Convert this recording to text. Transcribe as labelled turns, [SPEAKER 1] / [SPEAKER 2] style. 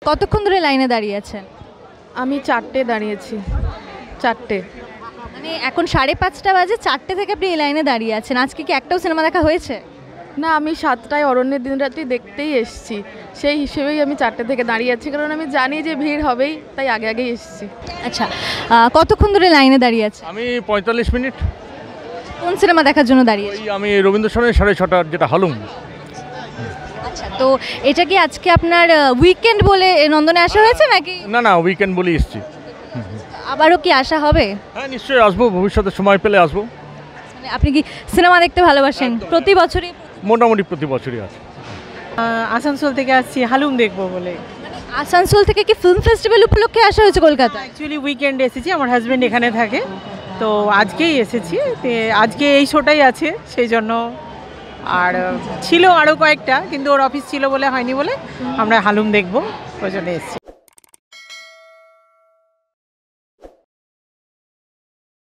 [SPEAKER 1] কতক্ষণ ধরে লাইনে দাঁড়িয়ে আছেন?
[SPEAKER 2] আমি 4টে দাঁড়িয়েছি, 4টে।
[SPEAKER 1] মানে এখন 5:30 বাজে, 4টে থেকে আপনি এই লাইনে দাঁড়িয়ে আছেন। আজকে কি একটাও সিনেমা দেখা হয়েছে?
[SPEAKER 2] না, আমি 7টায় অরণ্যের দিনরাত্রি দেখতেই এসেছি, সেই হিসেবেই আমি 4টে থেকে দাঁড়িয়ে আছি, কারণ আমি জানি যে ভিড় হবেই, তাই আগে আগেই এসেছি।
[SPEAKER 1] আচ্ছা, কতক্ষণ ধরে লাইনে দাঁড়িয়ে আছে?
[SPEAKER 3] আমি 45 মিনিট।
[SPEAKER 1] কোন সিনেমা দেখার জন্য দাঁড়িয়ে?
[SPEAKER 3] ওই আমি রবীন্দ্র সদনের 6:30 যেটা হালুম।
[SPEAKER 1] আচ্ছা, তো এটা কি আজকে আপনার উইকেন্ড বলে নন্দনে আসা হয়েছে নাকি?
[SPEAKER 3] না না, উইকেন্ড বলে এসেছি।
[SPEAKER 1] আবারও কি আসা হবে?
[SPEAKER 3] হ্যাঁ, নিশ্চয়ই আসবো, ভবিষ্যতে সময় পেলে আসবো।
[SPEAKER 1] মানে আপনি কি সিনেমা দেখতে ভালোবাসেন? প্রতি বছরই?
[SPEAKER 3] মোটামুটি প্রতি বছরই আছে।
[SPEAKER 4] আসানসোল থেকে আসছি হালুম দেখবো বলে।
[SPEAKER 1] আসানসোল থেকে কি ফিল্ম ফেস্টিভ্যাল উপলক্ষে আসা হয়েছে কলকাতায়?
[SPEAKER 4] অ্যাকচুয়ালি উইকেন্ডে এসেছি, আমার হাজব্যান্ড এখানে থাকে, তো আজকেই এসেছি। আজকে এই শোটাই আছে সেই জন্য। আর ছিল আরও কয়েকটা, কিন্তু ওর অফিস ছিল বলে হয়নি, বলে আমরা হালুম দেখবো ওই জন্য এসেছি।